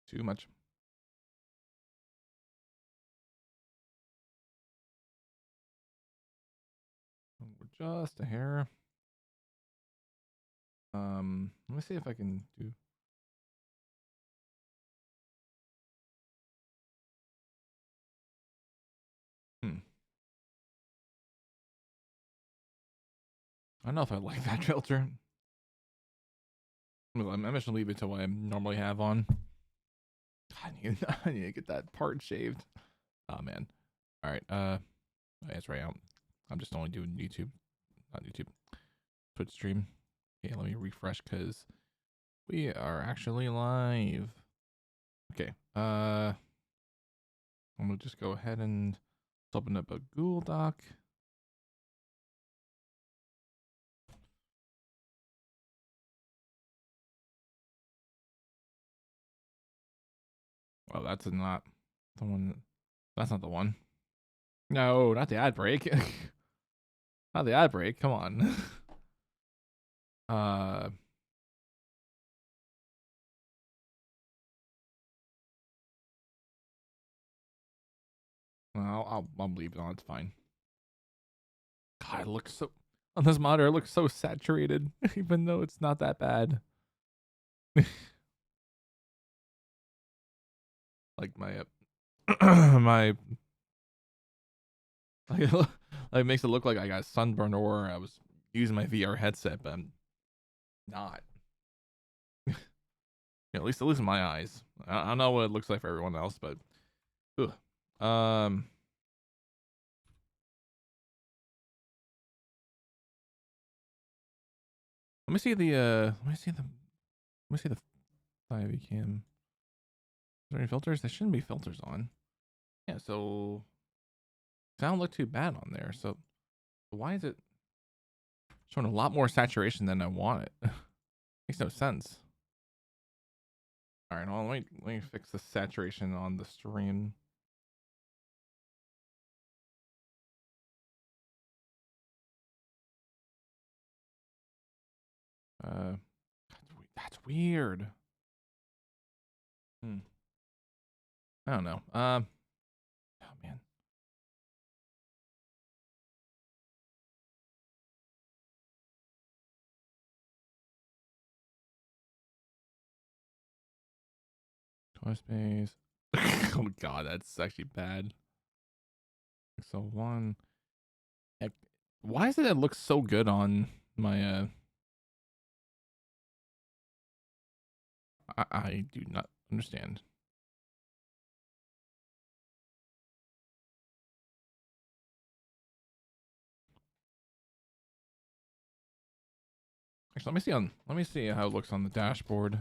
Too much. Just a hair. Let me see if I can do. Hmm. I don't know if I like that filter. I'm just gonna leave it to what I normally have on. I need to get that part shaved. Oh man. All right. That's right. I'm just only doing YouTube, not YouTube. Twitch stream. Okay, let me refresh because we are actually live. Okay. I'm gonna just go ahead and open up a Google Doc. Oh, that's not the one. That's not the one. No, not the ad break. Not the ad break. Come on. uh, I'll leave it on. It's fine. God, it looks so on this monitor. It looks so saturated, even though it's not that bad. Like my my like, like makes it look like I got sunburn or I was using my VR headset, but I'm not. At least in my eyes. I don't know what it looks like for everyone else, but ugh. Let me see the let me see the 5e cam. Is there any filters? There shouldn't be filters on. Yeah, so I don't look too bad on there. So why is it showing a lot more saturation than I want it? Makes no sense. All right, hold on, let me fix the saturation on the stream. Uh, that's weird. I don't know. Oh man. Toy space. Oh god, that's actually bad. So one. Heck, why is it that looks so good on my I do not understand. Actually, let me see how it looks on the dashboard.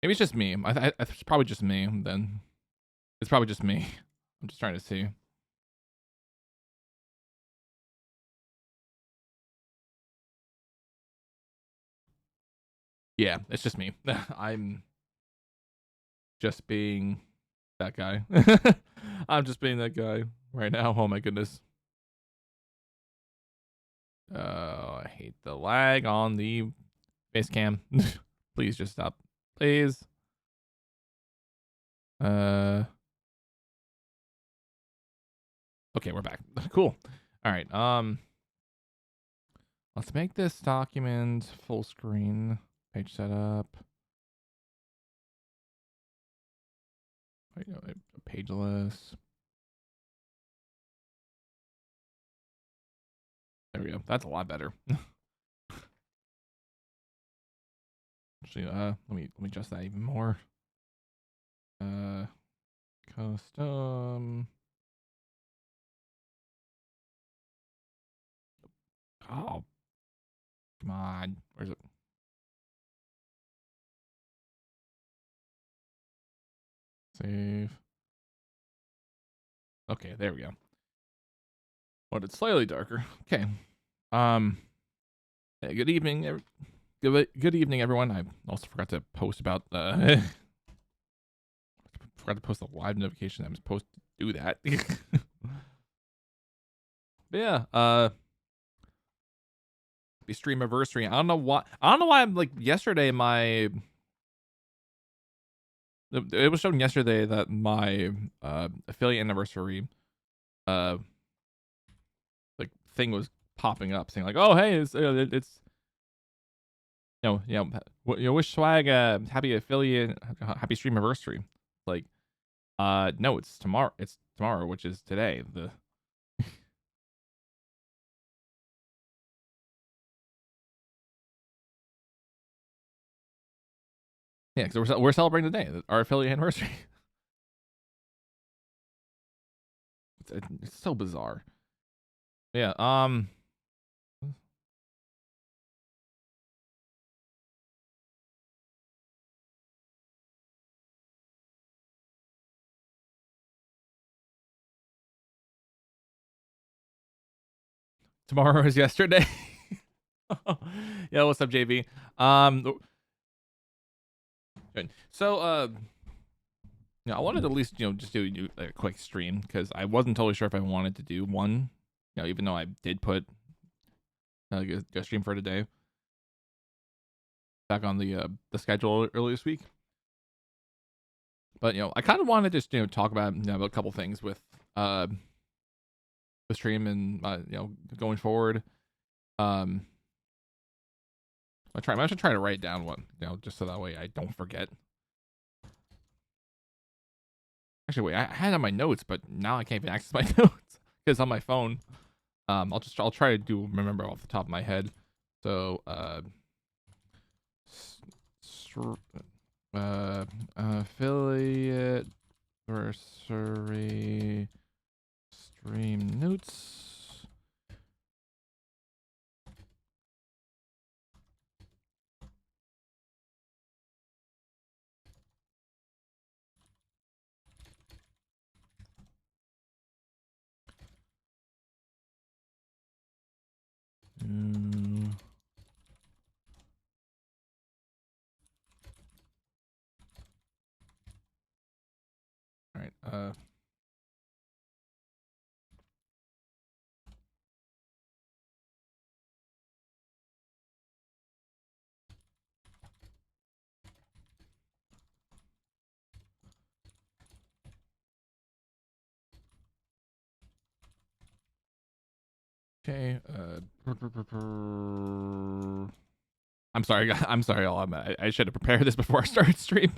Maybe it's just me. It's probably just me. Then it's probably just me. I'm just trying to see. Yeah, it's just me. I'm just being that guy. I'm just being that guy right now. Oh my goodness. I hate the lag on the face cam. Please just stop. Please. Okay, we're back. Cool. All right. Let's make this document full screen. Page setup. Wait, no, pageless. There we go. That's a lot better. Actually, let me adjust that even more. Custom. Oh, come on. Where's it? Save. Okay, there we go. But it's slightly darker. Okay. Hey, good evening. Good evening, everyone. I also forgot to post about forgot to post the live notification. I'm supposed to do that. But yeah, be stream anniversary. I don't know why. I'm like yesterday. My it was shown yesterday that my affiliate anniversary like thing was popping up saying like, oh hey, it's wish swag happy affiliate happy stream anniversary. Like no, it's tomorrow. It's tomorrow, which is today. The yeah, because we're celebrating today, our affiliate anniversary. It's so bizarre. Yeah. Tomorrow is yesterday. Yeah, what's up, JV? Good. So, I wanted to at least, just do a quick stream because I wasn't totally sure if I wanted to do one, even though I did put a stream for today back on the schedule earlier this week. But I kind of wanted to just talk about a couple things with the stream and going forward. I'm gonna try to write down one, just so that way I don't forget. Actually, wait, I had it on my notes, but now I can't even access my notes because on my phone. I'll try to remember off the top of my head. So, affiliate anniversary stream notes. All right. Okay. I'm sorry. I'm sorry. I should have prepared this before I started stream.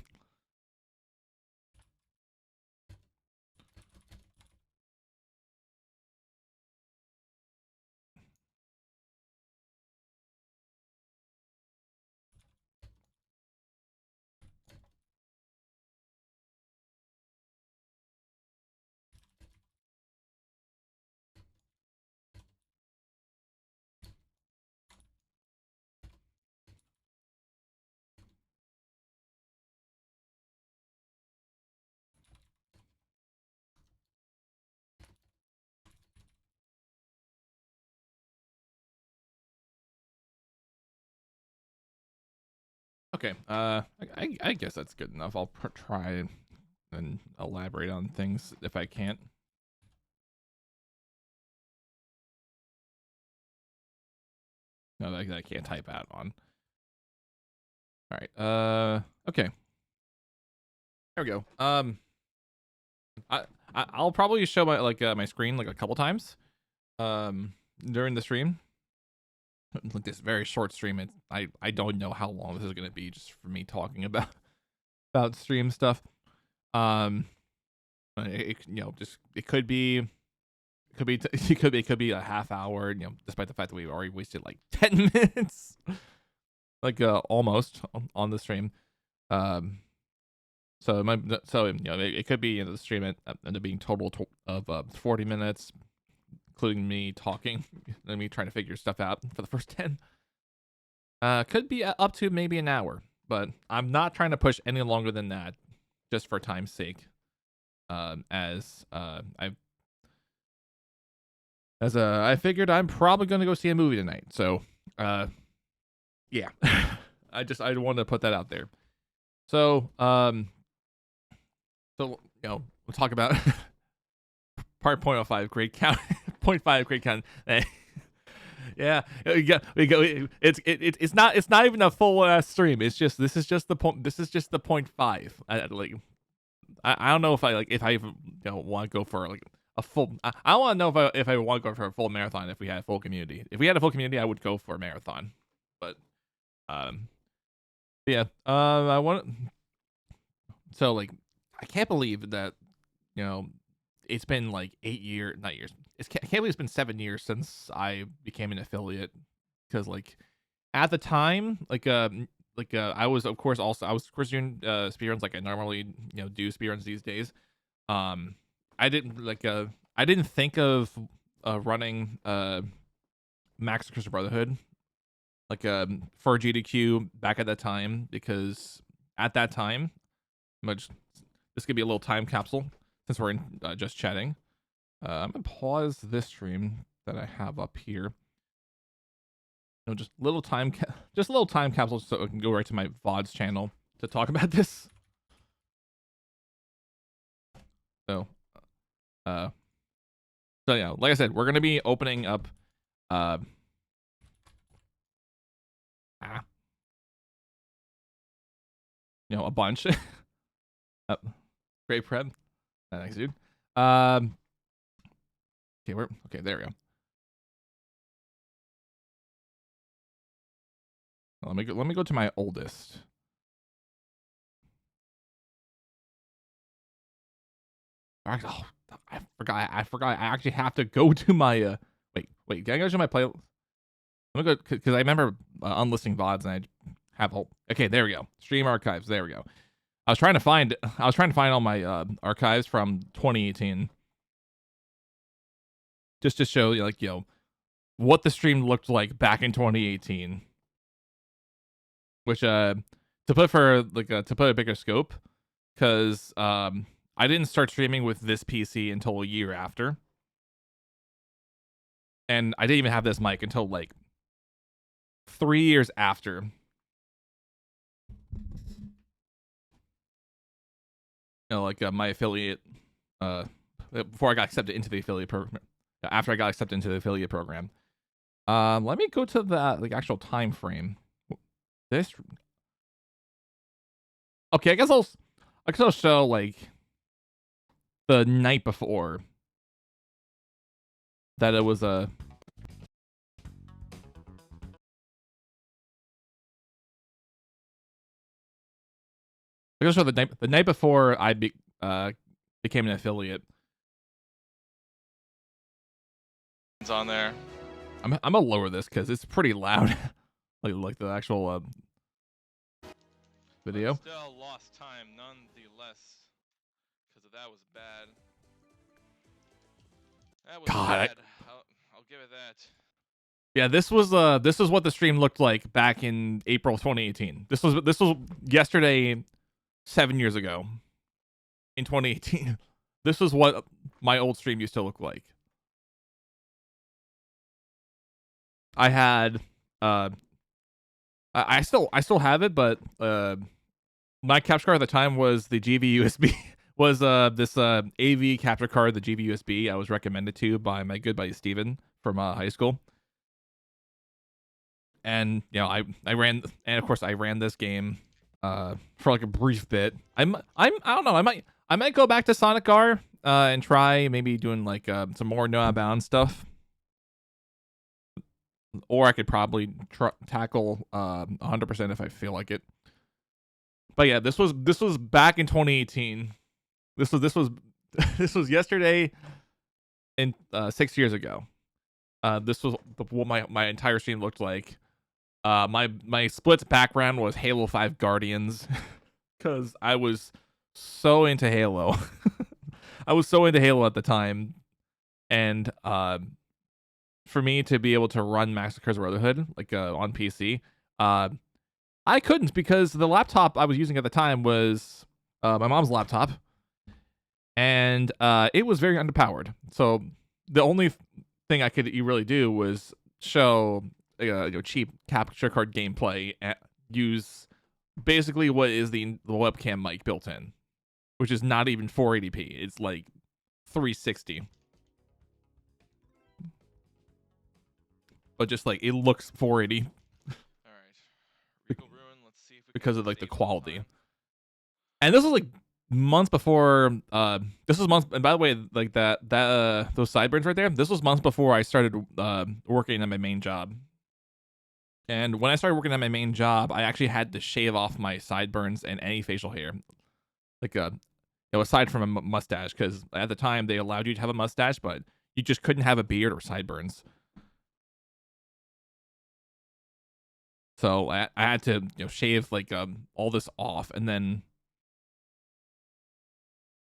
Okay. I guess that's good enough. I'll try and elaborate on things if I can't. No, that I can't type out on. All right. Okay. There we go. I'll probably show my my screen like a couple times during the stream. Like this very short stream. I don't know how long this is gonna be just for me talking about stream stuff. It could be it could be a half hour. Despite the fact that we've already wasted like 10 minutes, like almost on the stream. So it could be the stream end up being total of 40 minutes, including me talking and me trying to figure stuff out for the first 10. Could be up to maybe an hour, but I'm not trying to push any longer than that, just for time's sake. I figured I'm probably gonna go see a movie tonight, so yeah. I wanted to put that out there. So we'll talk about part 0.05 grade count. 0.5 grade count. Yeah, we go. It's not even a full stream. It's just this is just the point. This is just the 0.5. I don't know if I even want to go for like a full. I want to know if I want to go for a full marathon if we had a full community. If we had a full community, I would go for a marathon. But yeah. I want. So like, I can't believe that it's been like 8 years, not years. I can't believe it's been 7 years since I became an affiliate. Because like at the time, I was of course doing speedruns like I normally do speedruns these days. I didn't think of running Max Crystal Brotherhood for GDQ back at that time, because at that time, this could be a little time capsule since we're in just chatting. I'm gonna pause this stream that I have up here. Just a little time capsule so I can go right to my VODs channel to talk about this. So yeah, like I said, we're gonna be opening up a bunch. Great prep. Thanks, dude. Okay, there we go. Let me go to my oldest. Oh, I forgot. I actually have to go to my wait. Can I go to my playlist? Let me go, because I remember unlisting VODs and I have whole. Okay, there we go. Stream archives. There we go. I was trying to find all my archives from 2018, just to show what the stream looked like back in 2018. Which to put a bigger scope, because I didn't start streaming with this PC until a year after, and I didn't even have this mic until like 3 years after. My affiliate, before I got accepted into the affiliate program. After I got accepted into the affiliate program, let me go to the actual time frame. This. Okay, I guess I'll show like the night before that it was a. I guess show the night before I became an affiliate. It's on there. I'm gonna lower this because it's pretty loud. like the actual video. But still lost time nonetheless, because that was bad. That was God, bad. I'll give it that. Yeah, this was what the stream looked like back in April 2018. This was yesterday, 7 years ago, in 2018. This was what my old stream used to look like. I had I still have it, but my capture card at the time was the GV USB. was this AV capture card, the GV USB. I was recommended to by my good buddy Steven from high school. And I ran, and of course I ran this game for like a brief bit. I don't know. I might go back to Sonic R and try maybe doing like some more No Bound stuff. Or I could probably tackle 100% if I feel like it. But yeah, this was back in 2018. This was yesterday and 6 years ago. This was what my entire stream looked like. My splits background was Halo 5 Guardians, because I was so into Halo. I was so into Halo at the time, and for me to be able to run Massacre's Brotherhood on PC, I couldn't, because the laptop I was using at the time was my mom's laptop, and it was very underpowered. So the only thing I could really do was show cheap capture card gameplay and use basically what is the webcam mic built in, which is not even 480p. It's like 360. but just like it looks 480 All right. Regal Ruin. Let's see if we because can of like the save some quality. time. And this was like months before. This was months. And by the way, like that those sideburns right there. This was months before I started working at my main job. And when I started working at my main job, I actually had to shave off my sideburns and any facial hair, like aside from a mustache, because at the time they allowed you to have a mustache, but you just couldn't have a beard or sideburns. So I had to shave like all this off, and then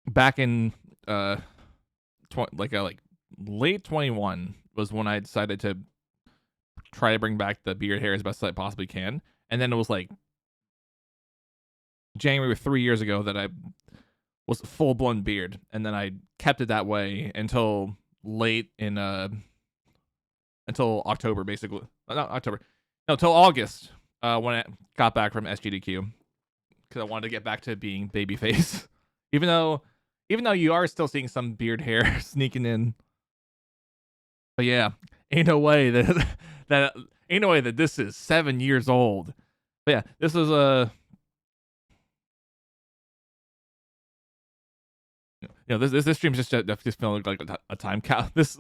back in like late 21 was when I decided to try to bring back the beard hair as best as I possibly can, and then it was like January 3 years ago that I was full blown beard, and then I kept it that way until late in until October, basically. Not October, no, till August when I got back from SGDQ, because I wanted to get back to being babyface, even though you are still seeing some beard hair sneaking in. But yeah, ain't no way that this is 7 years old. But yeah, this is this stream's just feeling like a time cap. This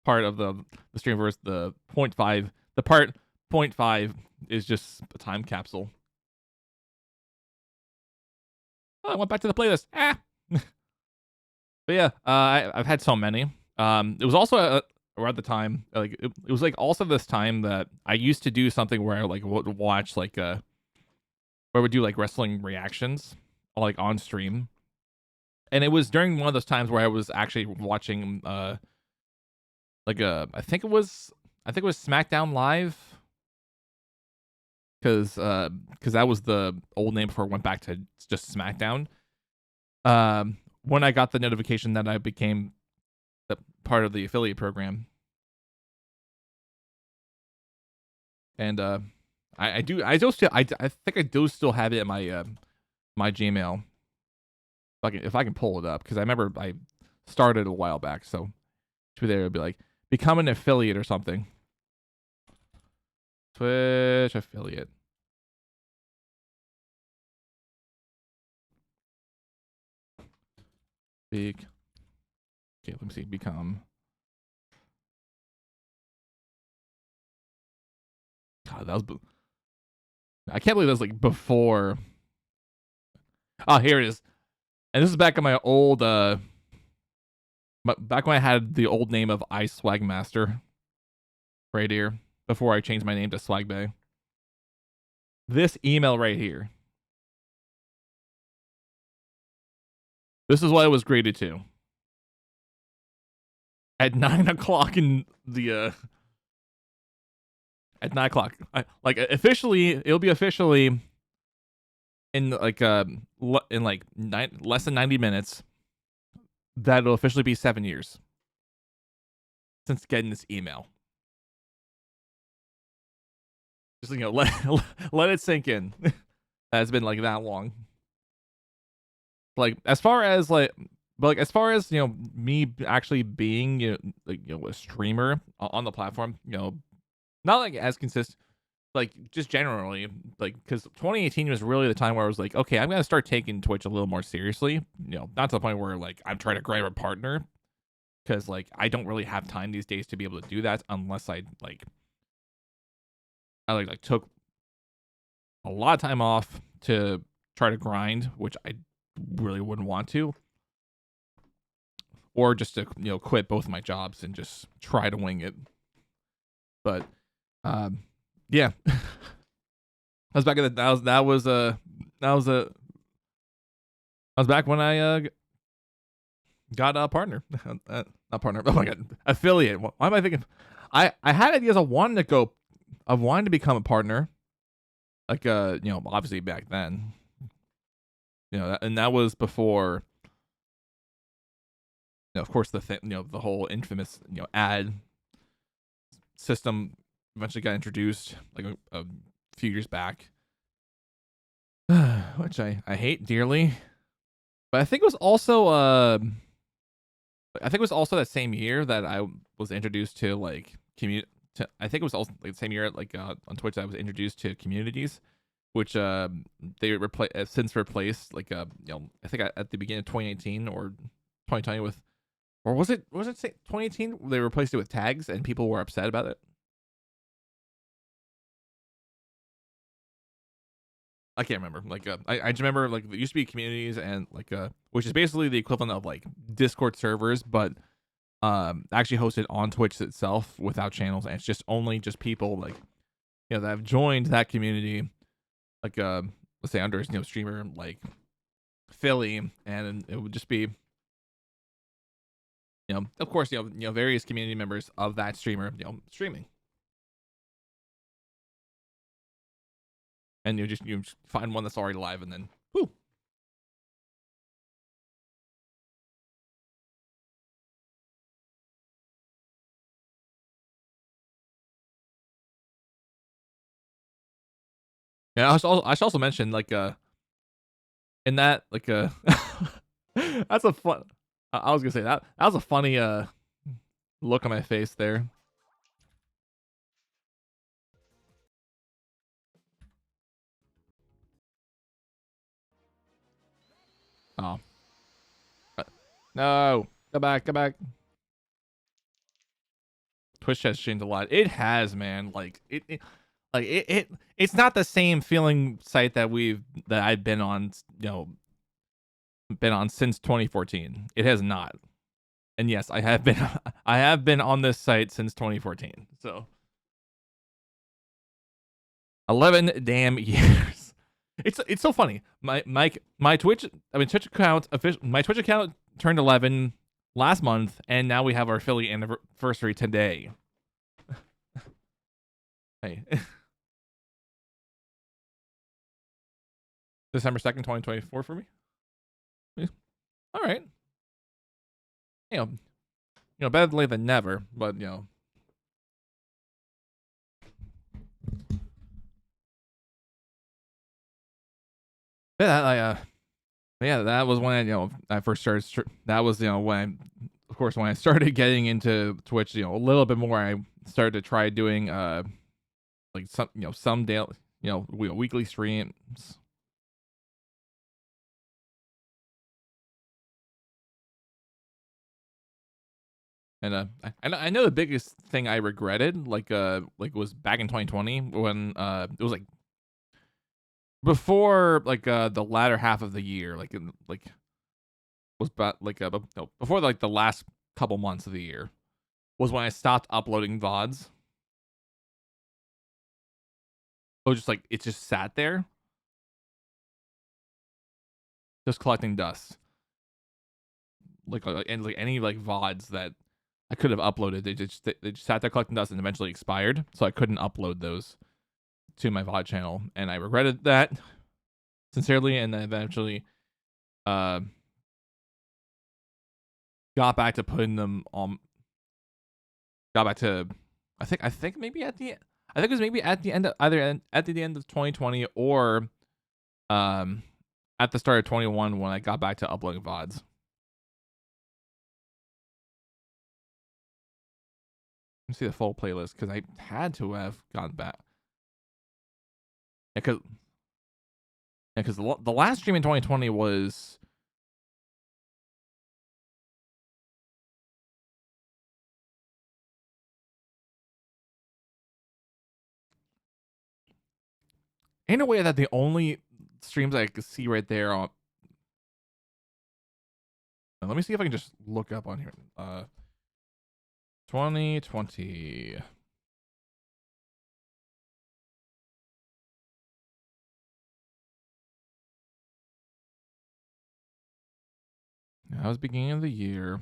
part of the stream versus the 0.5. The part 0.5 is just a time capsule. Oh, I went back to the playlist. But yeah, I've had so many. It was also around the time, like it was like also this time that I used to do something where I like would watch like where I would do like wrestling reactions like on stream. And it was during one of those times where I was actually watching like I think it was SmackDown Live, because that was the old name before it went back to just SmackDown. When I got the notification that I became part of the affiliate program, and I think I do still have it in my my Gmail. If I can pull it up, because I remember I started a while back, so to be there it'd be like become an affiliate or something. Twitch affiliate. Big. Okay, let me see. Become. God, that was. I can't believe that was like before. Oh, here it is. And this is back in my old back when I had the old name of iSwagmaster. Right here. Before I changed my name to Swagbay. This email right here. This is what it was graded to. At 9 o'clock in the at 9 o'clock. Like officially, it'll be officially in like less than 90 minutes. That'll officially be 7 years since getting this email. Just let it sink in. That's been like that long. Like as far as me actually being a streamer on the platform, not like as consistent, like just generally, like because 2018 was really the time where I was like, okay, I'm gonna start taking Twitch a little more seriously. Not to the point where like I'm trying to grab a partner, because like I don't really have time these days to be able to do that unless I took a lot of time off to try to grind, which I really wouldn't want to, or just to quit both my jobs and just try to wing it. But yeah. I was back at I was back when I got a partner. Not partner. Oh my god, affiliate. Why am I thinking? I had ideas of wanting to become a partner. Like obviously back then. And that was before. Of course the the whole infamous ad system eventually got introduced like a few years back, which I hate dearly. But I think it was also that same year that I was introduced to like I think it was also like the same year like on Twitch that I was introduced to communities, which they since replaced like I think at the beginning of 2018 or 2020 with, or was it 2018 they replaced it with tags and people were upset about it. I can't remember. Like, I just remember like there used to be communities and like which is basically the equivalent of like Discord servers, but actually hosted on Twitch itself without channels, and it's just only just people like that have joined that community, like let's say under streamer like Philly, and it would just be of course various community members of that streamer streaming, and you find one that's already live and then whoo. Yeah, I should also mention like in that like that's a fun. I was gonna say that was a funny look on my face there. Oh no, go back, go back. Twitch has changed a lot. It has, man. Like it's not the same feeling site that I've been on, been on since 2014. It has not. And yes, I have been I have been on this site since 2014. So 11 damn years. It's so funny. My Twitch account my Twitch account turned 11 last month, and now we have our Philly anniversary today. Hey. December 2nd, 2024 for me. All right. Better late than never, but yeah, that was when I first started. That was when of course when I started getting into Twitch, a little bit more. I started to try doing like some daily, weekly streams. And I know the biggest thing I regretted like was back in 2020 when it was like before like the latter half of the year, like was about like no, before like the last couple months of the year was when I stopped uploading VODs. It was just like it just sat there, just collecting dust. And like any like VODs that I could have uploaded, they just sat there collecting dust and eventually expired, so I couldn't upload those to my VOD channel, and I regretted that sincerely. And then eventually, got back to putting them on. Got back to, I think maybe at the, I think it was maybe at the end of at the end of 2020 or, at the start of 21 when I got back to uploading VODs. Let me see the full playlist because I had to have gone back. Yeah, because the last stream in 2020 was in a way that the only streams I could see right there on. Let me see if I can just look up on here. 2020. That was beginning of the year.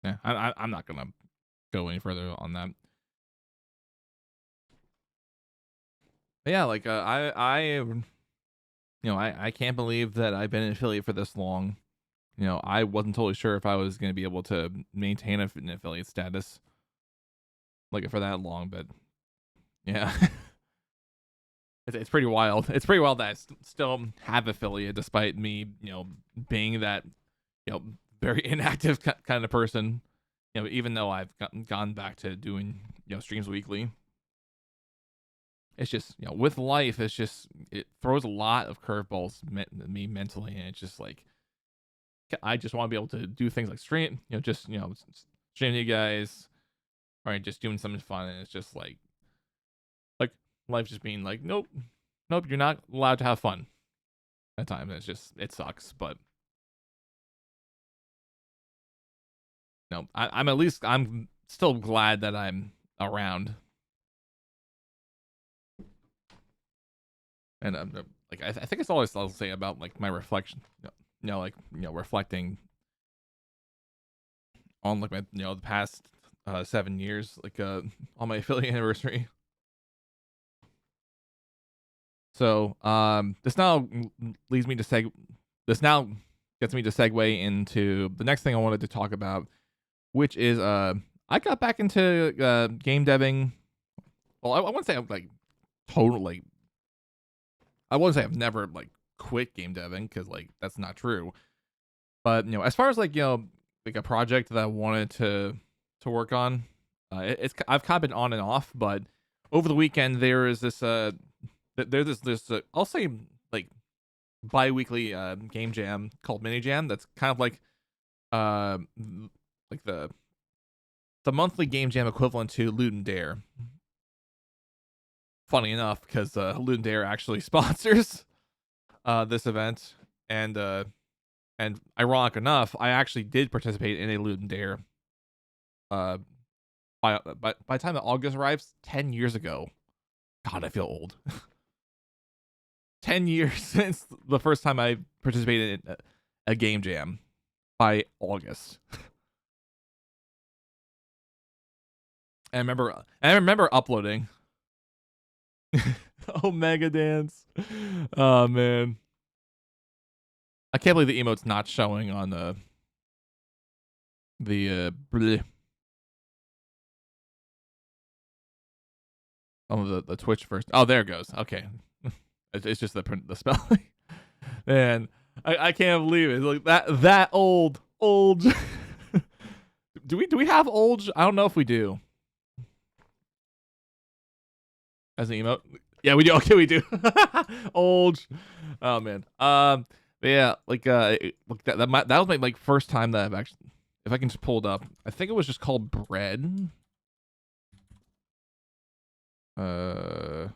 Yeah, I'm not gonna go any further on that. But yeah, like I can't believe that I've been an affiliate for this long. I wasn't totally sure if I was going to be able to maintain an affiliate status like for that long, but yeah. It's pretty wild. It's pretty wild that I still have affiliate despite me, being that, very inactive kind of person. Even though I've gone back to doing, streams weekly. It's just, with life, it's just, it throws a lot of curveballs me mentally, and it's just like, I just want to be able to do things like stream, just, stream to you guys, or just doing something fun, and it's just like life just being like, nope, you're not allowed to have fun at times. It's just, it sucks, but no, I'm still glad that I'm around. And like I think it's always I'll say about like my reflection, reflecting on like my the past 7 years, like on my affiliate anniversary. So this now leads me to this now gets me to segue into the next thing I wanted to talk about, which is I got back into game deving. Well, I wouldn't say I'm like totally. I wouldn't say I've never like quit game deving, because like that's not true. But as far as like like a project that I wanted to work on, it's I've kind of been on and off. But over the weekend there is this there's this I'll say like bi-weekly game jam called Mini Jam. That's kind of uh like the monthly game jam equivalent to Loot and Dare. Funny enough, because Loot and Dare actually sponsors this event, and ironic enough, I actually did participate in a Loot and Dare. By the time that August arrives, 10 years ago. God, I feel old. 10 years since the first time I participated in a game jam. By August, I remember uploading. Omega Dance. Oh man, I can't believe the emote's not showing on on the Twitch first. Oh, there it goes. Okay, it's just the spelling. Man, I can't believe it. It's like that old. do we have old? I don't know if we do. As an emote, yeah, we do. Okay, we do. Old. Oh man. But yeah, like that was my like first time that I've actually, if I can just pull it up, I think it was just called Bread. Uh.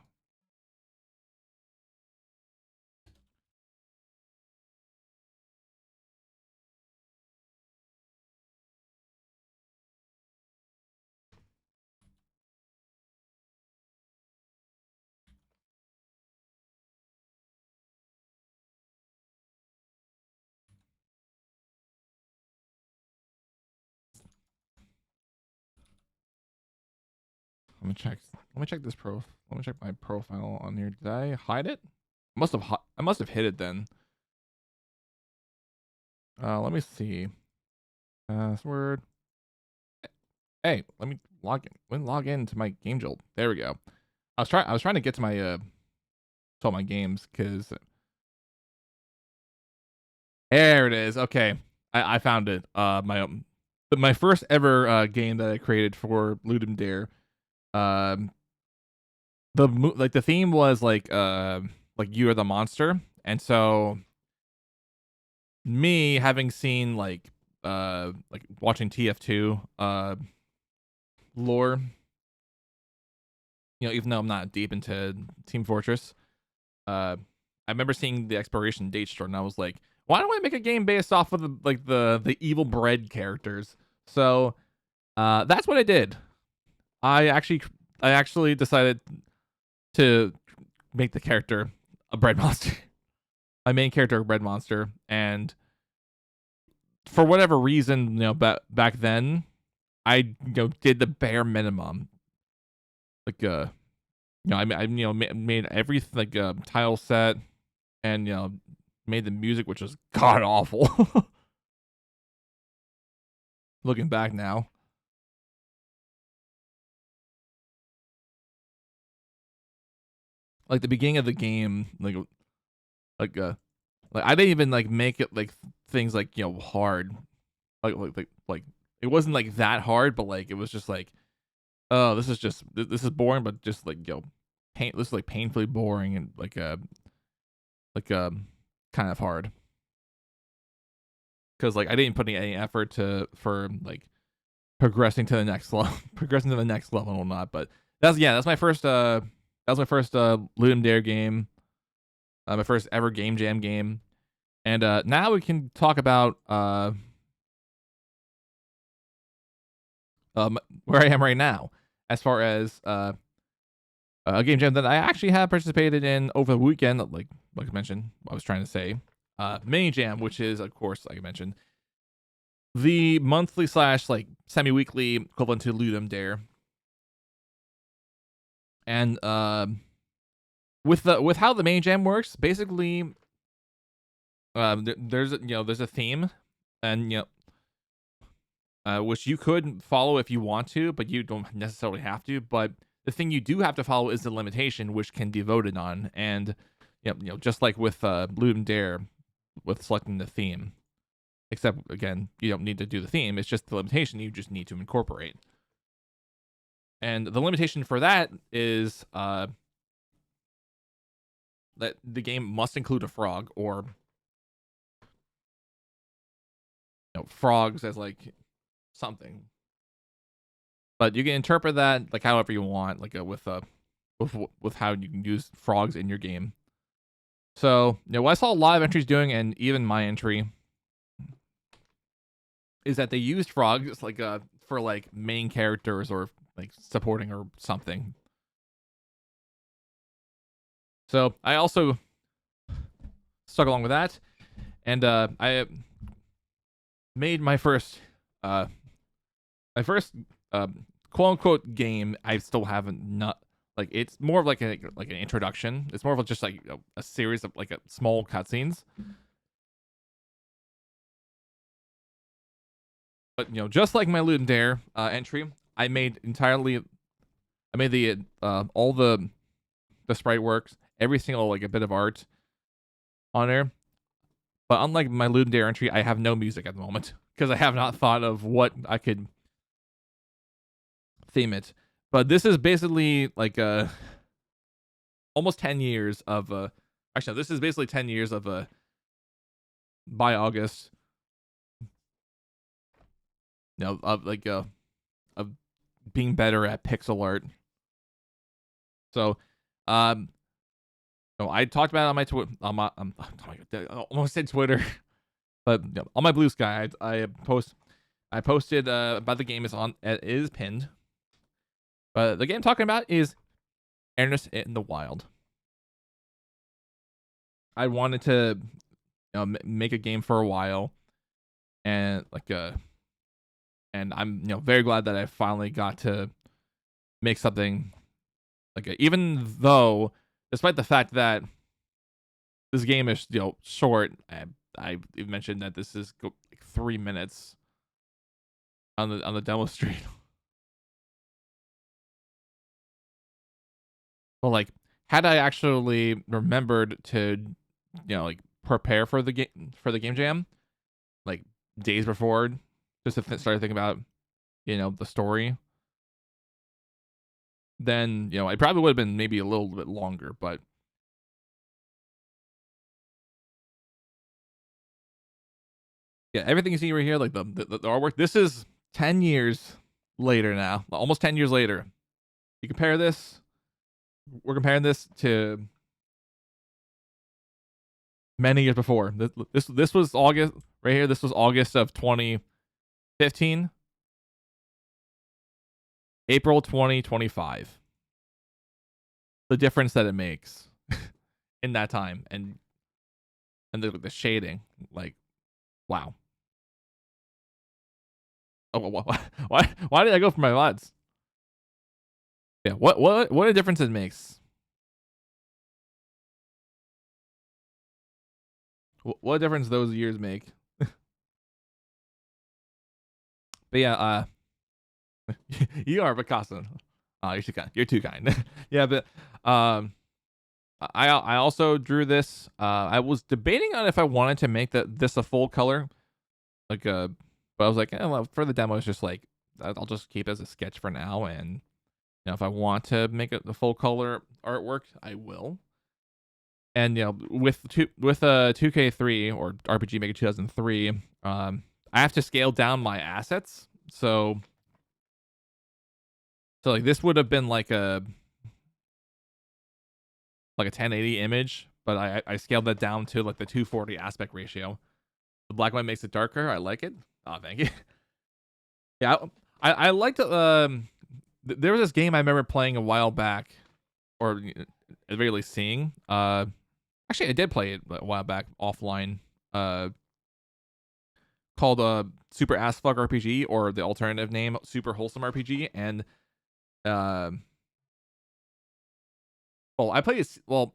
Let me check. Let me check this pro. Let me check my profile on here. Did I hide it? I must have hid it then. Let me see. Password. Hey, let me log in. Let me log into my game jolt. There we go. I was trying to get to my to all my games, because there it is. Okay, I found it. My first ever game that I created for Loot and Dare. Um, the theme was like you are the monster, and so me having seen like watching TF2 lore, even though I'm not deep into Team Fortress, I remember seeing the expiration date short, and I was like, why don't I make a game based off of the evil bread characters? So that's what I did. I actually decided to make the character a bread monster. My main character a bread monster, and for whatever reason, back then, I did the bare minimum. Like I made everything like tile set, and made the music, which was god awful. Looking back now. like the beginning of the game, like I didn't even like make it like things like hard, like it wasn't like that hard, but like it was just like, oh, this is boring, but just like this is like painfully boring and like kind of hard because like I didn't put any effort for like progressing to the next level, progressing to the next level or not. But that's my first Loot 'em Dare game, my first ever Game Jam game, and now we can talk about where I am right now as far as a game jam that I actually have participated in over the weekend. Like I mentioned, I was trying to say mini jam, which is of course like I mentioned the monthly / like semi-weekly equivalent to Loot 'em Dare. And with how the main jam works, basically, there's a theme, and which you could follow if you want to, but you don't necessarily have to. But the thing you do have to follow is the limitation, which can be voted on, and just like with Loot 'em Dare, with selecting the theme. Except again, you don't need to do the theme; it's just the limitation you just need to incorporate. And the limitation for that is that the game must include a frog or frogs as like something. But you can interpret that like however you want, like with how you can use frogs in your game. So what I saw a lot of entries doing, and even my entry, is that they used frogs like for like main characters or like supporting or something. So I also stuck along with that, and I made my first quote unquote game. I still haven't not like it's more of like an introduction. It's more of just like a series of like small cutscenes. But just like my Loot 'em Dare entry, I made the all the sprite works, every single like a bit of art on there. But unlike my Loot 'em Dare entry, I have no music at the moment because I have not thought of what I could theme it. But this is basically like almost 10 years of actually this is basically 10 years of by August of like of being better at pixel art. So I talked about it on my I almost said Twitter, but on my Blue Sky I posted about the game it is pinned. But the game I'm talking about is Ernest in the Wild. I wanted to make a game for a while, and and I'm very glad that I finally got to make something even though despite the fact that this game is short. I mentioned that this is like 3 minutes on the demo stream. Well, like had I actually remembered to like prepare for the game jam like days before, just to start thinking about the story, then it probably would have been maybe a little bit longer. But yeah, everything you see right here, like the artwork, this is 10 years later now, almost 10 years later. You compare this, we're comparing this to many years before. This was August right here. This was August of 2015, April 2025. The difference that it makes in that time, and the shading, like, wow. Oh, why did I go for my mods? Yeah, what a difference it makes. What a difference those years make. But yeah, you are Picasso. Oh, you're too kind. You're too kind. Yeah, but I also drew this. I was debating on if I wanted to make this a full color, like but I was like, well, for the demo, it's just like I'll just keep it as a sketch for now, and if I want to make it the full color artwork, I will. And with 2K3 or RPG Maker 2003, I have to scale down my assets. So like this would have been like a 1080 image, but I scaled that down to like the 240 aspect ratio. The black and white makes it darker. I like it. Oh, thank you. Yeah, I liked there was this game I remember playing a while back, or at the very least seeing. Actually, I did play it a while back offline. Called Super Ass Fuck RPG, or the alternative name Super Wholesome RPG, and well,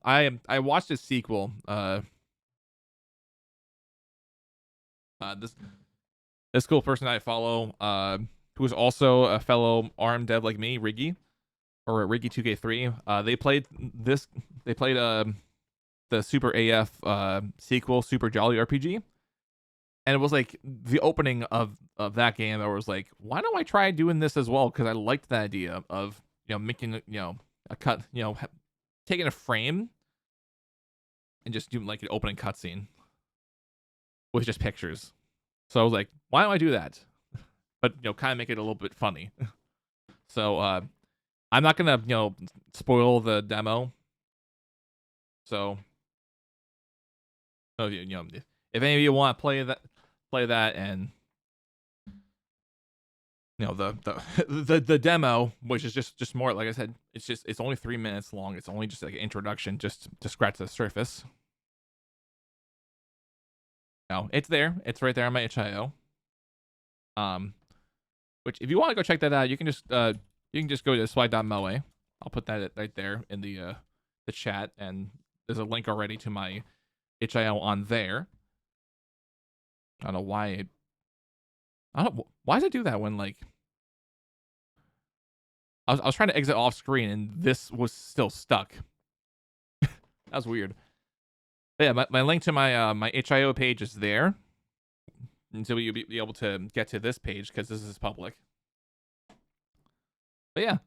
I watched a sequel. This cool person I follow, who is also a fellow ARM dev like me, Riggy, or Riggy 2K3. They played this. They played the Super AF sequel, Super Jolly RPG, and it was like the opening of that game. I was like, why don't I try doing this as well? Because I liked the idea of making a cut, taking a frame and just doing like an opening cutscene with just pictures. So I was like, why don't I do that? But kind of make it a little bit funny. So I'm not gonna spoil the demo. So if any of you want to play that, and the demo, which is just more, like I said, it's only 3 minutes long. It's only just like an introduction, just to scratch the surface. It's there. It's right there on my itch.io. Which if you want to go check that out, you can just go to swag.moe. I'll put that right there in the chat, and there's a link already to my itch.io on there. I don't know why. Why does it do that when like I was trying to exit off screen and this was still stuck. That was weird. But yeah, my link to my itch.io page is there, and so you'll be able to get to this page because this is public. But yeah,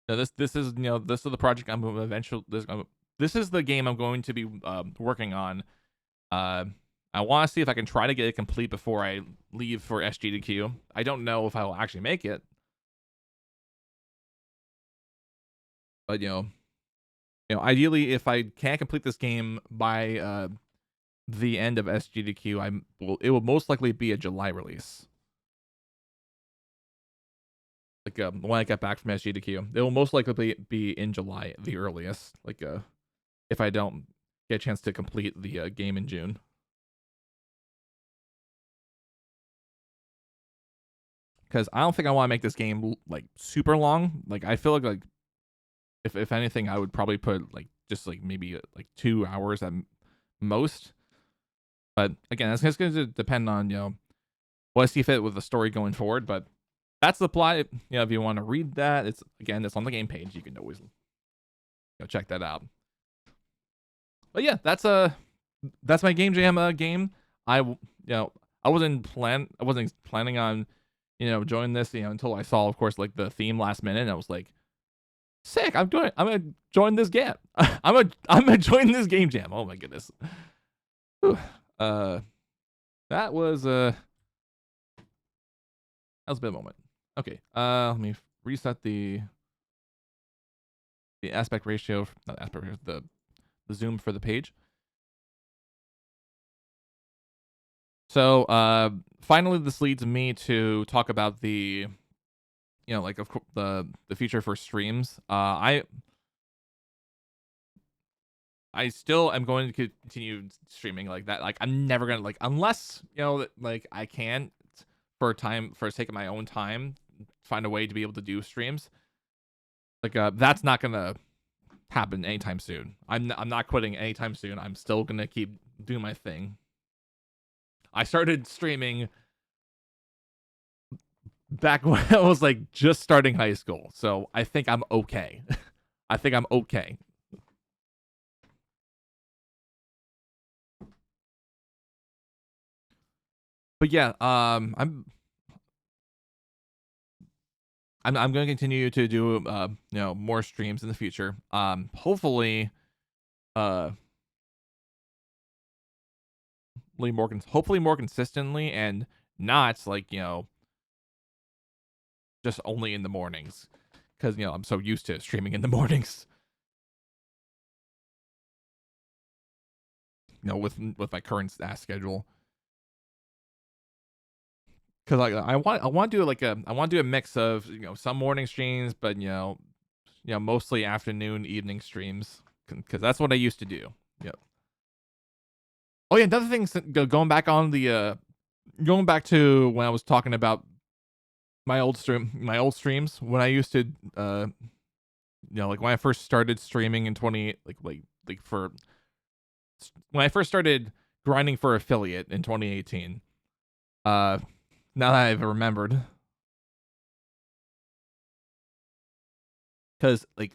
this is this is the project I'm eventually this is the game I'm going to be working on. I want to see if I can try to get it complete before I leave for SGDQ. I don't know if I will actually make it, but ideally, if I can't complete this game by the end of SGDQ, it will most likely be a July release. Like when I get back from SGDQ, it will most likely be in July, the earliest. Like if I don't get a chance to complete the game in June. Because I don't think I want to make this game like super long. Like I feel like if anything, I would probably put like just like maybe like 2 hours at most. But again, that's going to depend on what I see fit with the story going forward. But that's the plot. If you want to read that, it's on the game page. You can always check that out. But yeah, that's my game jam game. I wasn't planning on join this until I saw, of course, like the theme last minute, and I was like, sick, I'm gonna join this game. I'm gonna join this game jam. Oh my goodness. Whew. That was a bit of a moment. Okay, let me reset the aspect ratio, not aspect ratio, the zoom for the page. So finally, this leads me to talk about the like of course the future for streams. I still am going to continue streaming like that. Like I'm never gonna like, unless like I can for the sake of my own time find a way to be able to do streams. Like that's not gonna happen anytime soon. I'm not quitting anytime soon. I'm still gonna keep doing my thing. I started streaming back when I was like just starting high school, so I think I'm okay. I think I'm okay. But yeah, I'm going to continue to do more streams in the future. Hopefully, uh, hopefully more consistently, and not like just only in the mornings, because I'm so used to streaming in the mornings. With my current schedule. Because I want to do a mix of some morning streams, but mostly afternoon evening streams, because that's what I used to do. Yep. Oh yeah, another thing, going back to when I was talking about my old streams when I used to like when I first started streaming in 20 like for when I first started grinding for affiliate in 2018. Now that I've remembered, because it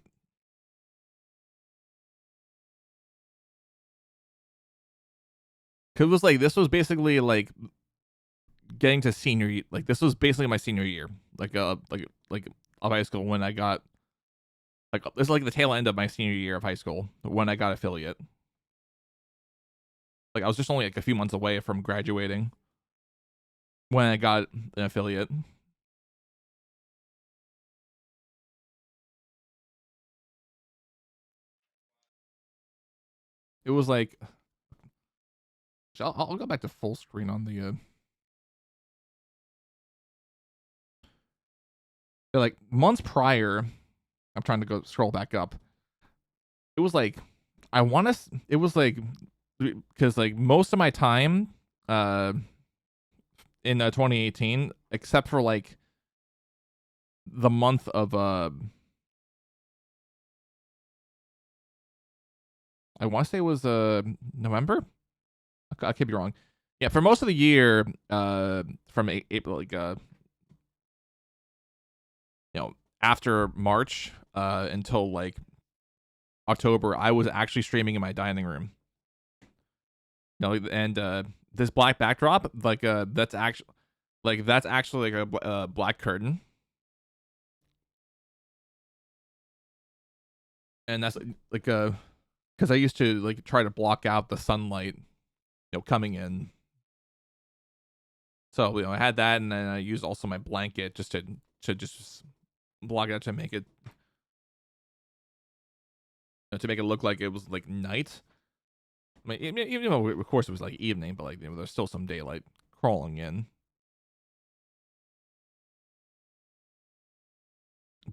was like this was basically like getting to this was basically my senior year, of high school, when I got this is like the tail end of my senior year of high school when I got affiliate. Like I was just only like a few months away from graduating when I got an affiliate. It was like I'll go back to full screen on the like months prior. I'm trying to go scroll back up. It was like I want to. It was like because like most of my time in 2018, except for like the month of I want to say it was November. I could be wrong. Yeah, for most of the year, from April, after March, until like October, I was actually streaming in my dining room. And this black backdrop, that's actually like a black curtain, and that's like because I used to like try to block out the sunlight, coming in. So I had that, and then I used also my blanket just to just block it out to make it look like it was like night. I mean, even though of course it was like evening, but like there's still some daylight crawling in.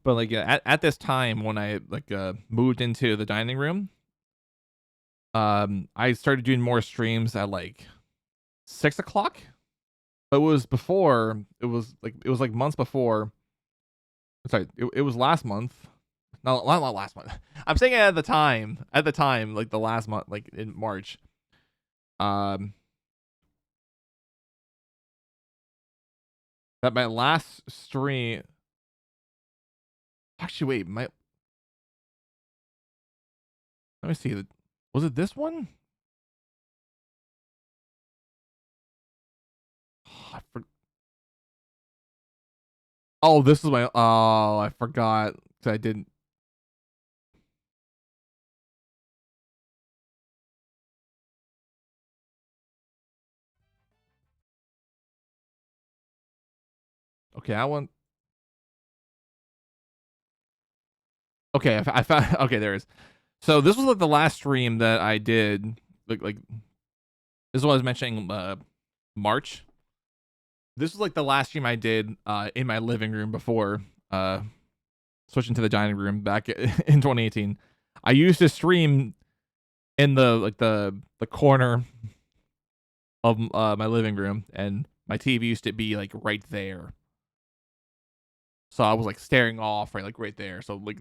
But like at this time when I moved into the dining room, I started doing more streams at like 6 o'clock. But it was before. It was like months before. Sorry, it was last month. No, not last month. I'm saying at the time. At the time, like the last month, like in March. Um, that my last stream. Actually, wait. Let me see. Was it this one? Oh, this is my. Oh, I forgot. I didn't. Okay, I want. Okay, I found. Okay, there is. So this was like the last stream that I did. Like this is what I was mentioning. March. This was like the last stream I did in my living room before switching to the dining room back in 2018. I used to stream in the corner of my living room, and my TV used to be like right there. So I was like staring off right there. So like,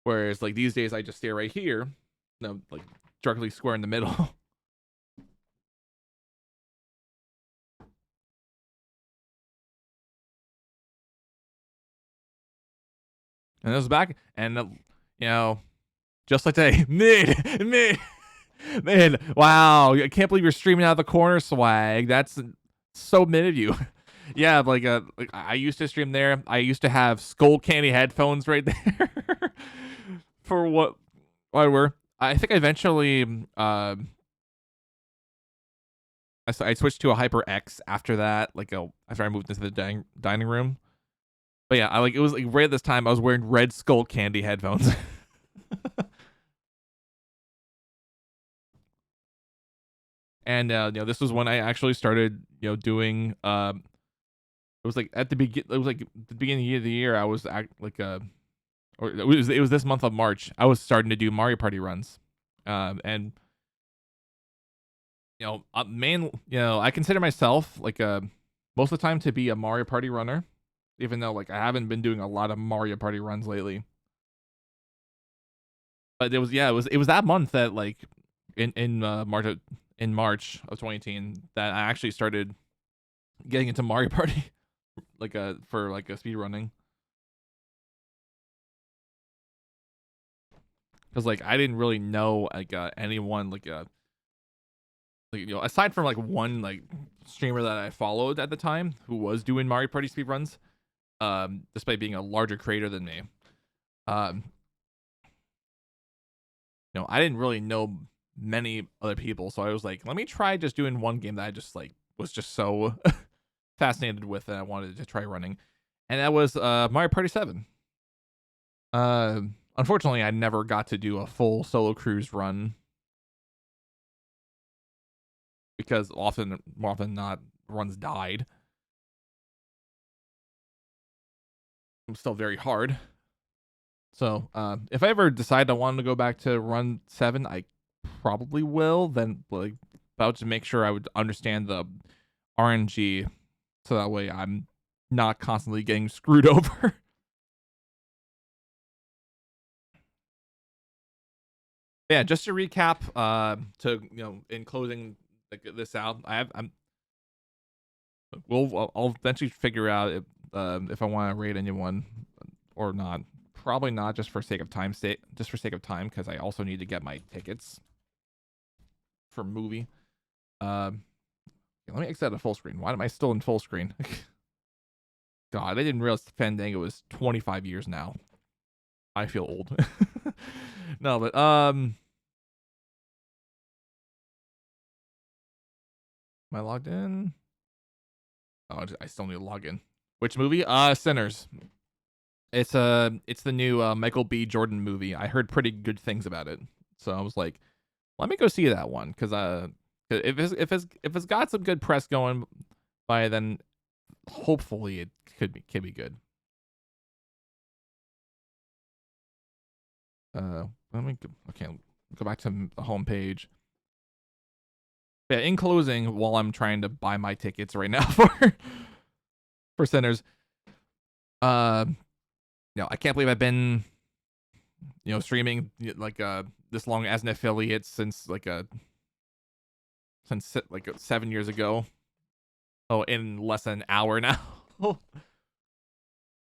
whereas like these days I just stare right here, no, like directly square in the middle. And it was back, and just like today, mid. Man, wow. I can't believe you're streaming out of the corner, Swag. That's so mid of you. Yeah, like I used to stream there. I used to have Skull Candy headphones right there. For what were. I think eventually I switched to a HyperX after that, after I moved into the dining room. But yeah, it was like right at this time I was wearing red Skull Candy headphones. And this was when I actually started, doing. It was like at the begin. It was like the beginning of the year. I was or it was this month of March. I was starting to do Mario Party runs, and I consider myself most of the time to be a Mario Party runner, even though I haven't been doing a lot of Mario Party runs lately. But it was that month that in March of 2018 that I actually started getting into Mario Party for a speed running. Because I didn't really know anyone aside from one streamer that I followed at the time who was doing Mario Party speedruns, despite being a larger creator than me. I didn't really know many other people, so I was like, let me try just doing one game that I just was just so fascinated with that I wanted to try running, and that was Mario Party 7. Unfortunately, I never got to do a full solo cruise run because more often than not, runs died. It's still very hard. So if I ever decide I want to go back to run 7, I probably will. Then about to make sure I would understand the RNG, so that way I'm not constantly getting screwed over. Yeah, just to recap, in closing this out, I'll eventually figure out if I want to rate anyone or not. Probably not, just for sake of time, because I also need to get my tickets for movie. Let me exit a full screen. Why am I still in full screen? God, I didn't realize Fandango was 25 years now. I feel old. No, but am I logged in? Oh, I still need to log in. Which movie? Sinners. It's the new Michael B. Jordan movie. I heard pretty good things about it, so I was like, let me go see that one, because if it's got some good press going by, then hopefully it could be good. Let me go back to the homepage. Yeah, in closing, while I'm trying to buy my tickets right now for Sinners, I can't believe I've been streaming this long as an affiliate since 7 years ago. Oh, in less than an hour now.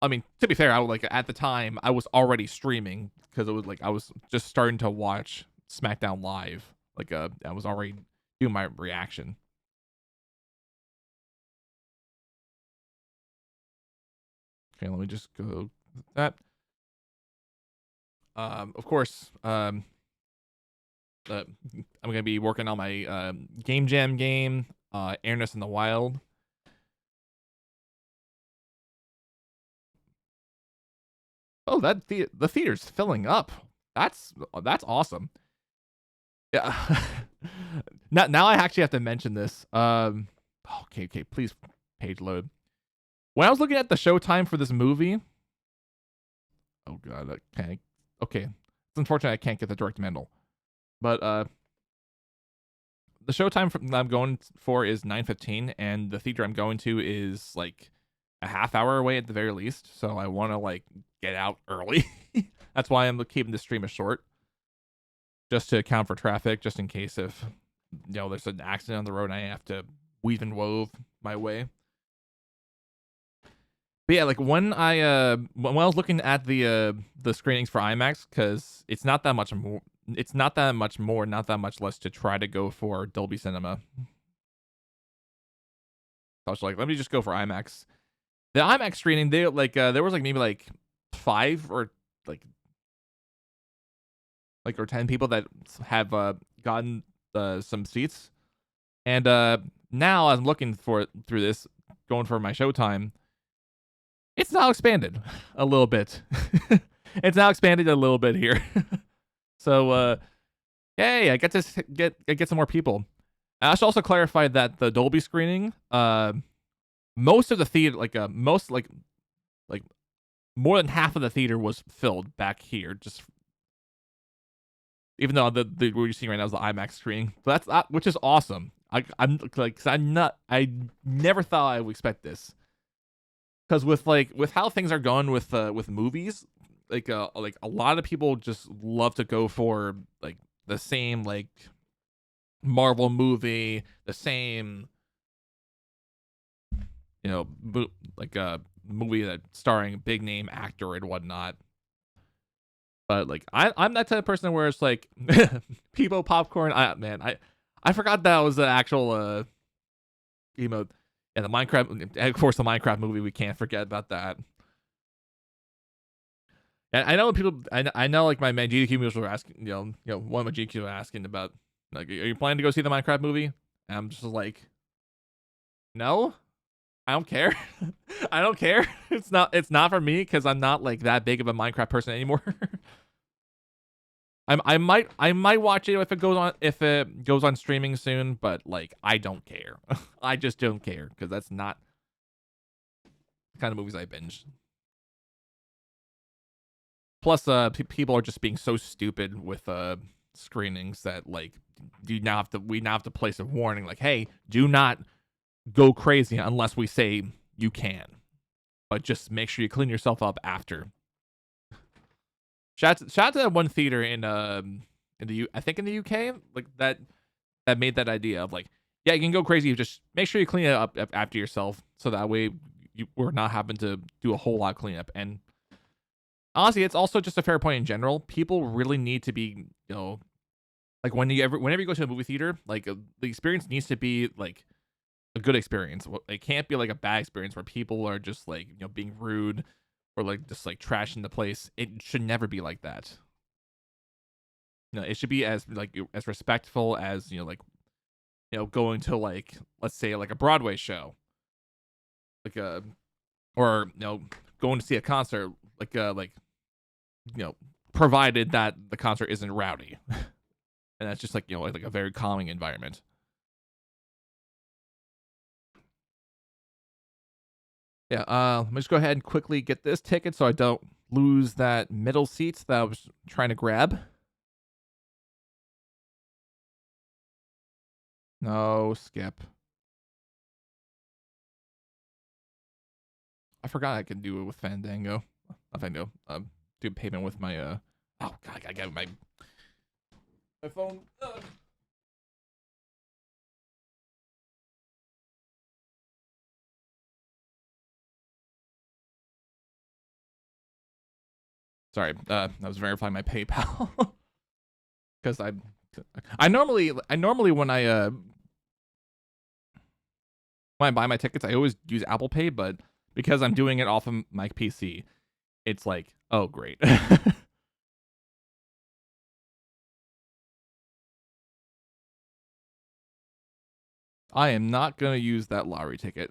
I mean, to be fair, at the time I was already streaming, because it was I was just starting to watch SmackDown Live. I was already doing my reaction. Okay, let me just go that. Of course, I'm gonna be working on my Game Jam game, Airness in the Wild. Oh, the theater's filling up. That's awesome. Yeah. Now I actually have to mention this. Okay, please page load. When I was looking at the showtime for this movie, oh god, okay, it's unfortunate I can't get the direct manual, but the showtime I'm going for is 9:15, and the theater I'm going to is a half hour away at the very least. So I want to get out early. That's why I'm keeping the stream short, just to account for traffic, just in case if there's an accident on the road and I have to weave and wove my way. But yeah, when I was looking at the screenings for IMAX, because it's not that much more, it's not that much more, not that much less to try to go for Dolby Cinema. I was like, let me just go for IMAX. The IMAX screening, they like there was like maybe like 5 or or 10 people that have gotten some seats. And now I'm looking for through this, going for my showtime. It's now expanded a little bit. It's now expanded a little bit here. So yay, I get to get some more people. I should also clarify that the Dolby screening, most of the theater, like more than half of the theater was filled back here. Just even though the what you're seeing right now is the IMAX screening, so that's which is awesome. I'm like, cause I never thought I would expect this, because with how things are going with movies, like a lot of people just love to go for like the same like Marvel movie, the same like a movie that starring big name actor and whatnot. But like I'm that type of person where it's like people popcorn. I forgot that was the actual emote. And the Minecraft, of course, the Minecraft movie. We can't forget about that. And I know people. I know like my GDQ viewers were asking. One of my GDQ were asking about like, are you planning to go see the Minecraft movie? And I'm just like, no, I don't care. I don't care. It's not for me because I'm not like that big of a Minecraft person anymore. I might watch it if it goes on streaming soon, but like I don't care. I just don't care because that's not the kind of movies I binge. Plus, people are just being so stupid with screenings that like we now have to place a warning like, hey, do not go crazy unless we say you can, but just make sure you clean yourself up after. Shout out to that one theater in the I think in the UK, like that made that idea of like, yeah, you can go crazy, just make sure you clean it up after yourself, so that way we're not having to do a whole lot of cleanup. And honestly, it's also just a fair point in general. People really need to be, like whenever you go to a movie theater, like the experience needs to be like a good experience. It can't be like a bad experience where people are just like being rude or like just like trashing the place. It should never be like that. It should be as as respectful as going to like, let's say like a Broadway show, like or going to see a concert, like provided that the concert isn't rowdy, and that's just like like a very calming environment. Yeah, let me just go ahead and quickly get this ticket so I don't lose that middle seat that I was trying to grab. No, skip. I forgot I can do it with Fandango. Not Fandango. Do payment with my oh god, I got my phone. Sorry, I was verifying my PayPal because I normally when I buy my tickets I always use Apple Pay, but because I'm doing it off of my PC, it's like, oh great. I am not gonna use that lottery ticket.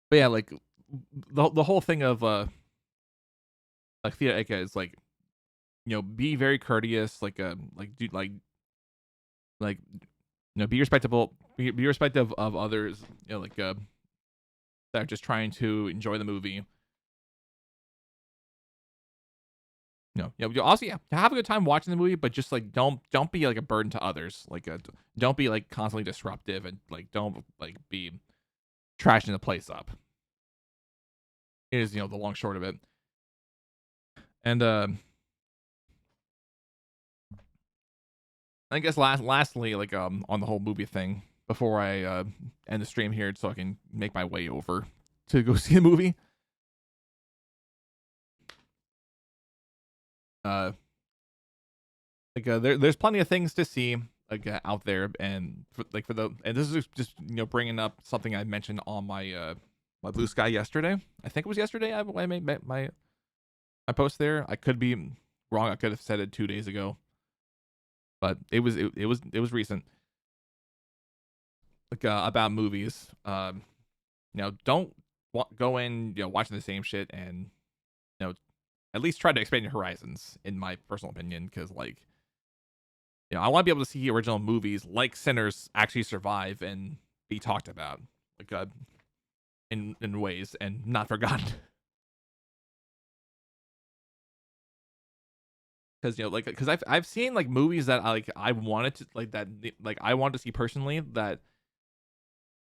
But yeah, like the whole thing of like Thea Eka is like, be very courteous, like do like be respectable, be respectful of others, like that are just trying to enjoy the movie. You also have a good time watching the movie, but just like don't be like a burden to others. Like don't be like constantly disruptive, and like don't like be trashing the place up. Is the long short of it. And I guess lastly, like on the whole movie thing, before I end the stream here, so I can make my way over to go see the movie. There's plenty of things to see out there, and and this is just bringing up something I mentioned on my my Blue Sky yesterday. I think it was yesterday I made my post there. I could be wrong. I could have said it 2 days ago, but it was recent. About movies. Don't go in watching the same shit, and at least try to expand your horizons. In my personal opinion, because I want to be able to see original movies like Sinners actually survive and be talked about, in ways and not forgotten. Because because I've seen movies that I wanted to I wanted to see personally, that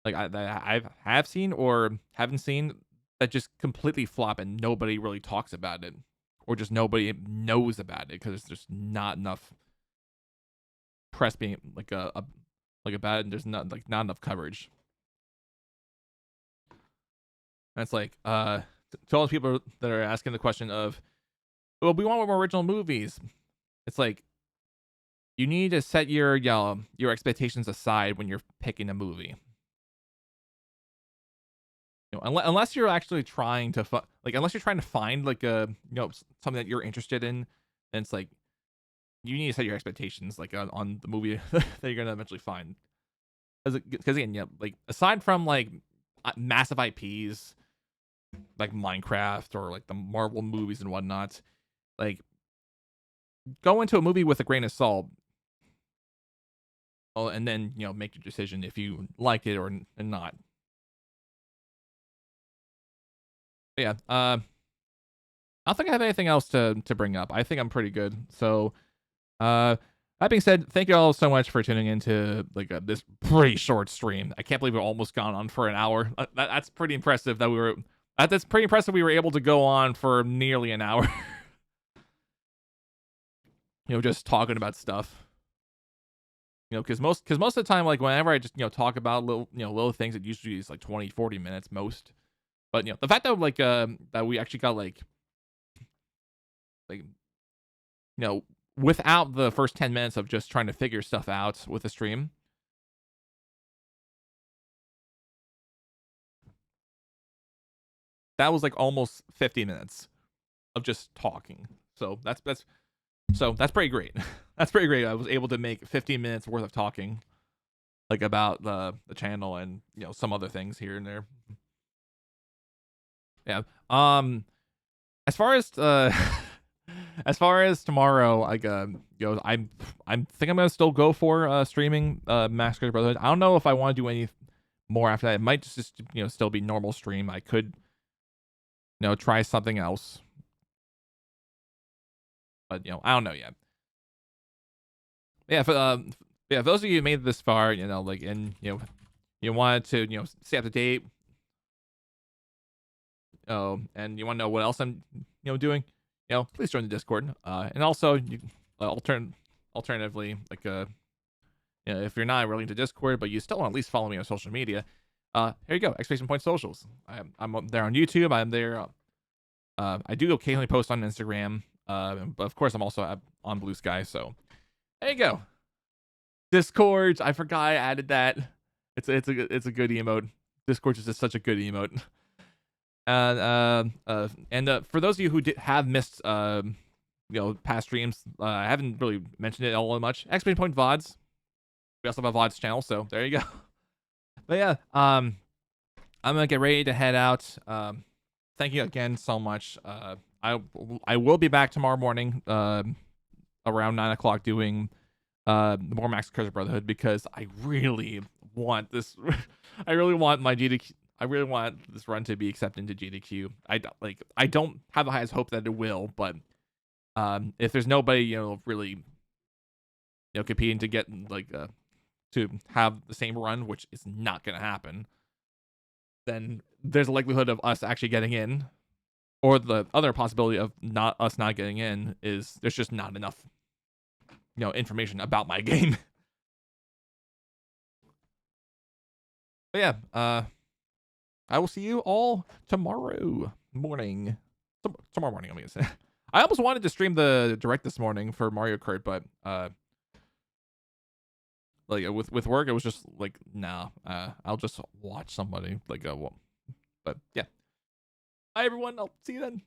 that I have seen or haven't seen, that just completely flop and nobody really talks about it, or just nobody knows about it because there's just not enough press being about it, and there's not enough coverage. And it's to all those people that are asking the question of, well, we want more original movies. It's you need to set your expectations aside when you're picking a movie. Unless you're actually trying to unless you're trying to find something that you're interested in, then it's you need to set your expectations on the movie that you're gonna eventually find. Because again, aside from massive IPs like Minecraft or the Marvel movies and whatnot, go into a movie with a grain of salt. Oh, and then make your decision if you like it or not. But yeah, I don't think I have anything else to bring up. I think I'm pretty good. So, that being said, thank you all so much for tuning into this pretty short stream. I can't believe we're almost gone on for an hour. That's pretty impressive that we were. That's pretty impressive. We were able to go on for nearly an hour. Just talking about stuff. Because most of the time, whenever I just talk about little things, it usually is 20, 40 minutes most. But the fact that that we actually got without the first 10 minutes of just trying to figure stuff out with the stream, that was almost 50 minutes of just talking. So that's pretty great. That's pretty great. I was able to make 15 minutes worth of talking about the channel and some other things here and there. Yeah. As far as as far as tomorrow, I think I'm gonna still go for streaming Max Crazy Brotherhood. I don't know if I want to do any more after that. It might just still be normal stream. I could try something else, but I don't know yet. Yeah, for those of you who made it this far, and you wanted to stay up to date. Oh, and you want to know what else I'm doing? Please join the Discord. And also alternatively, if you're not really into Discord, but you still want to at least follow me on social media, here you go, exclamation point socials. I'm there on YouTube. I'm there. I do occasionally post on Instagram. But of course, I'm also on Blue Sky. So there you go. Discord. I forgot I added that. It's a good emote. Discord is just such a good emote. And for those of you who have missed past streams, I haven't really mentioned it all that much. Exclamation point VODs. We also have a VODs channel, so there you go. But yeah, I'm gonna get ready to head out. Thank you again so much. I will be back tomorrow morning, around 9 o'clock, doing more Max Crazy Brotherhood, because I really want this. I really want my GDQ. I really want this run to be accepted into GDQ. I don't have the highest hope that it will, but if there's nobody really competing to get to have the same run, which is not gonna happen, then there's a likelihood of us actually getting in. Or the other possibility of not getting in is there's just not enough information about my game. But yeah, I will see you all tomorrow morning. Tomorrow morning, I'm gonna say. I almost wanted to stream the direct this morning for Mario Kart, but like with work, it was just like, nah. I'll just watch somebody like but yeah. Hi everyone. I'll see you then.